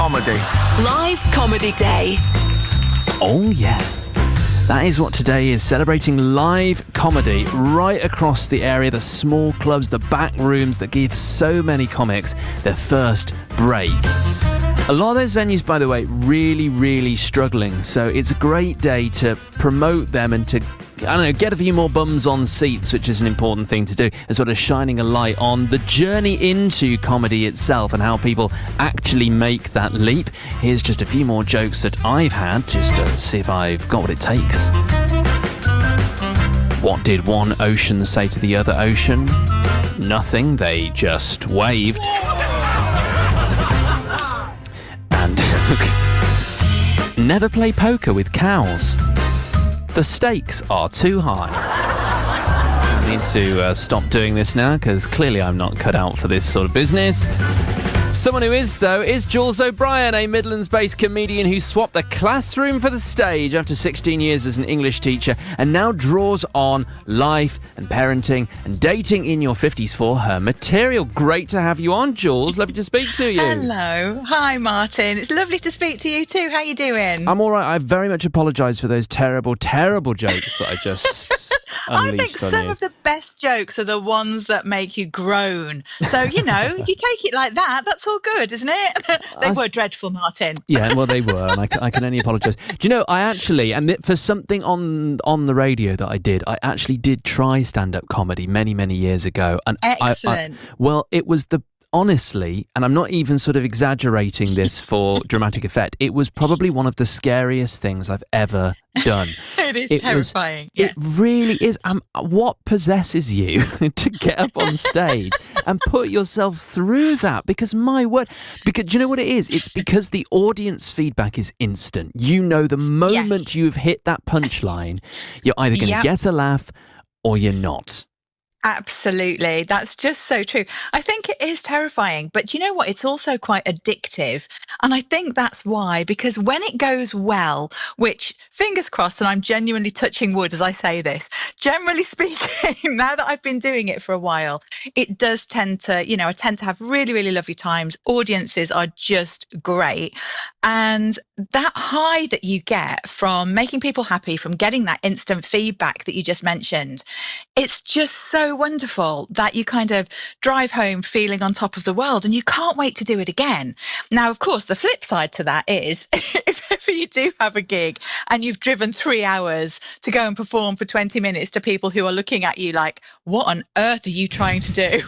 comedy. Live Comedy Day. Oh, yeah. That is what today is, celebrating live comedy right across the area, the small clubs, the back rooms that give so many comics their first break. A lot of those venues, by the way, really struggling, so it's a great day to promote them and to, get a few more bums on seats, which is an important thing to do, as well as shining a light on the journey into comedy itself and how people actually make that leap. Here's just a few more jokes that I've had, just to see if I've got what it takes. What did one ocean say to the other ocean? Nothing, they just waved. And never play poker with cows. The stakes are too high. I need to stop doing this now, because clearly I'm not cut out for this sort of business. Someone who is, though, is Jules O'Brien, a Midlands-based comedian who swapped the classroom for the stage after 16 years as an English teacher and now draws on life and parenting and dating in your 50s for her material. Great to have you on, Jules. Lovely to speak to you. Hello. Hi, Martin. It's lovely to speak to you too. How you doing? I'm all right. I very much apologise for those terrible jokes that I just I think unleashed on some you. of the best jokes are the ones that make you groan. So, you take it like that, that's all good, isn't it? They were dreadful, Martin. Yeah, well, they were, and I can only apologise. Do you know, I actually, for something on the radio that I actually did try stand-up comedy many years ago. And Excellent. Well, it was honestly, and I'm not even sort of exaggerating this for dramatic effect, it was probably one of the scariest things I've ever done. It is terrifying. Yes. It really is. What possesses you to get up on stage and put yourself through that? Because my word, do you know what it is? It's because the audience feedback is instant. You know, the moment you've hit that punchline, you're either going to get a laugh or you're not. Absolutely. That's just so true. I think it is terrifying, but you know what? It's also quite addictive. And I think that's why, because when it goes well, which fingers crossed, and I'm genuinely touching wood as I say this, generally speaking, now that I've been doing it for a while, it does tend to, I tend to have really lovely times. Audiences are just great. And that high that you get from making people happy, from getting that instant feedback that you just mentioned, it's just so wonderful that you kind of drive home feeling on top of the world and you can't wait to do it again. Now, of course, the flip side to that is if ever you do have a gig and you've driven 3 hours to go and perform for 20 minutes to people who are looking at you like, what on earth are you trying to do?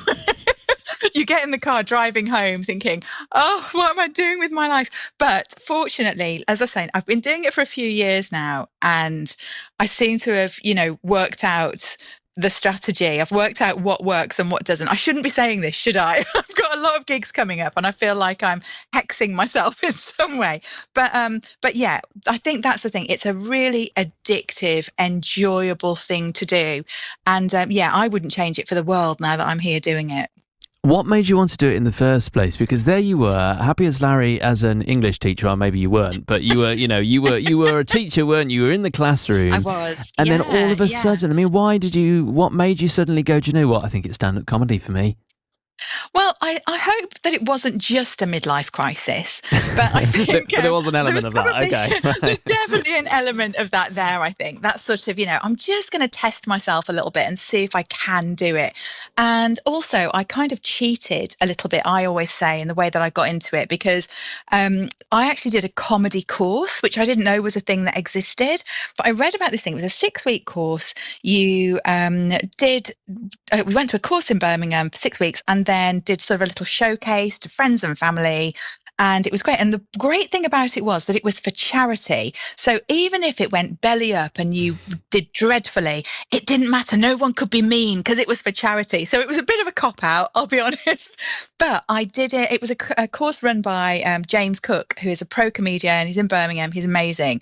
You get in the car driving home thinking, oh, what am I doing with my life? But fortunately, as I say, I've been doing it for a few years now and I seem to have, worked out the strategy. I've worked out what works and what doesn't. I shouldn't be saying this, should I? I've got a lot of gigs coming up and I feel like I'm hexing myself in some way. But yeah, I think that's the thing. It's a really addictive, enjoyable thing to do. And I wouldn't change it for the world now that I'm here doing it. What made you want to do it in the first place? Because there you were, happy as Larry as an English teacher, or maybe you weren't, but you were, you were a teacher, weren't you? You were in the classroom. I was. And then all of a sudden, what made you suddenly go, do you know what? I think it's stand-up comedy for me. Well, I hope that it wasn't just a midlife crisis, but I think there was an element of that. Okay, there's definitely an element of that there. I think that's sort of, I'm just going to test myself a little bit and see if I can do it. And also, I kind of cheated a little bit, I always say, in the way that I got into it, because I actually did a comedy course, which I didn't know was a thing that existed. But I read about this thing. It was a 6-week course. We went to a course in Birmingham for 6 weeks and then did sort of a little showcase to friends and family. And it was great. And the great thing about it was that it was for charity. So even if it went belly up and you did dreadfully, it didn't matter. No one could be mean because it was for charity. So it was a bit of a cop-out, I'll be honest. But I did it. It was a course run by James Cook, who is a pro comedian. He's in Birmingham. He's amazing.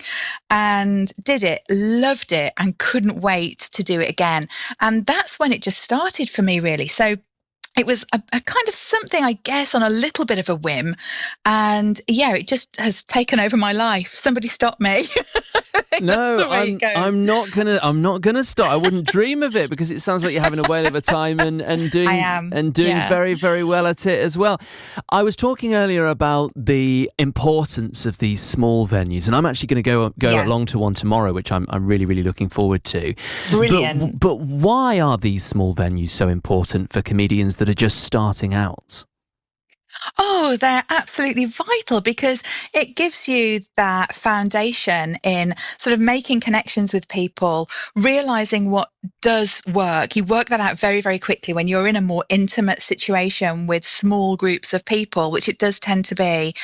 And did it, loved it, and couldn't wait to do it again. And that's when it just started for me, really. So it was a kind of something, I guess, on a little bit of a whim. And yeah, it just has taken over my life. Somebody stop me. No, the way it goes. I'm not gonna stop. I wouldn't dream of it because it sounds like you're having a whale of a time and doing very, very well at it as well. I was talking earlier about the importance of these small venues, and I'm actually going to go along to one tomorrow, which I'm really, really looking forward to. Brilliant. But why are these small venues so important for comedians that are just starting out? Oh, they're absolutely vital because it gives you that foundation in sort of making connections with people, realizing what does work. You work that out very, very quickly when you're in a more intimate situation with small groups of people, which it does tend to be.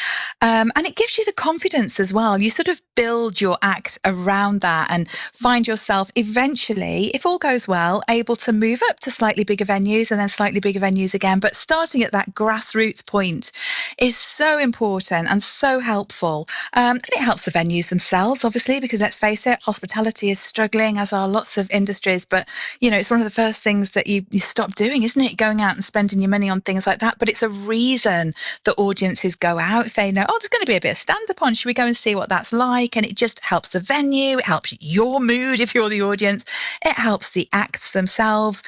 And it gives you the confidence as well. You sort of build your act around that and find yourself eventually, if all goes well, able to move up to slightly bigger venues and then slightly bigger venues again. But starting at that grassroots point is so important and so helpful. And it helps the venues themselves, obviously, because let's face it, hospitality is struggling, as are lots of industries. But, you know, it's one of the first things that you stop doing, isn't it? Going out and spending your money on things like that. But it's a reason that audiences go out if they know, oh, there's going to be a bit of stand-up on. Should we go and see what that's like? And it just helps the venue. It helps your mood if you're the audience. It helps the acts themselves.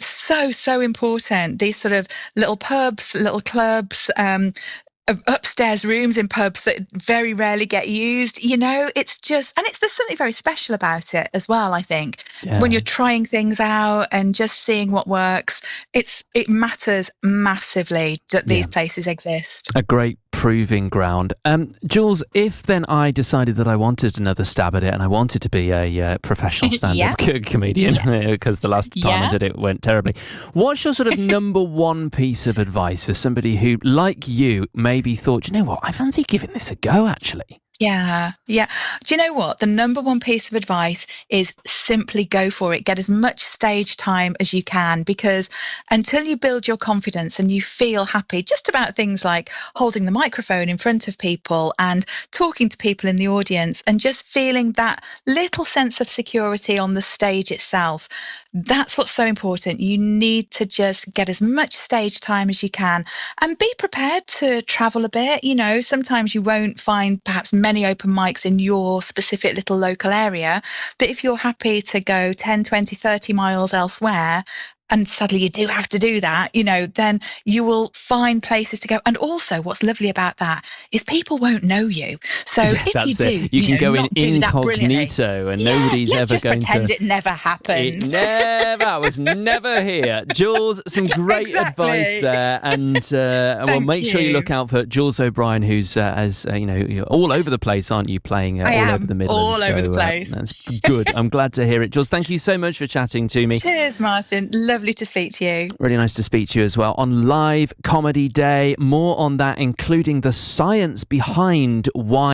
So important. These sort of little pubs, little clubs, upstairs rooms in pubs that very rarely get used, you know, it's just, and there's something very special about it as well, I think. Yeah. When you're trying things out and just seeing what works, it matters massively that these places exist. A great proving ground. Jules, if then I decided that I wanted another stab at it and I wanted to be a professional stand-up comedian, because the last time I did it went terribly, what's your sort of number one piece of advice for somebody who, like you, maybe thought, you know what, I fancy giving this a go, actually? Yeah. Do you know what? The number one piece of advice is simply go for it. Get as much stage time as you can, because until you build your confidence and you feel happy just about things like holding the microphone in front of people and talking to people in the audience and just feeling that little sense of security on the stage itself, that's what's so important. You need to just get as much stage time as you can and be prepared to travel a bit. You know, sometimes you won't find perhaps many open mics in your specific little local area, but if you're happy to go 10, 20, 30 miles elsewhere, and sadly you do have to do that, you know, then you will find places to go. And also what's lovely about that is people won't know you. So if you do, you can go in incognito and nobody's ever just going pretend to... it never happened. It was never here. Jules, some great advice there. And well, make sure you look out for Jules O'Brien, who's, as you know, you're all over the place, aren't you, playing all over the Midlands? All over the place. That's good. I'm glad to hear it. Jules, thank you so much for chatting to me. Cheers, Martin. Lovely to speak to you. Really nice to speak to you as well on Live Comedy Day. More on that, including the science behind why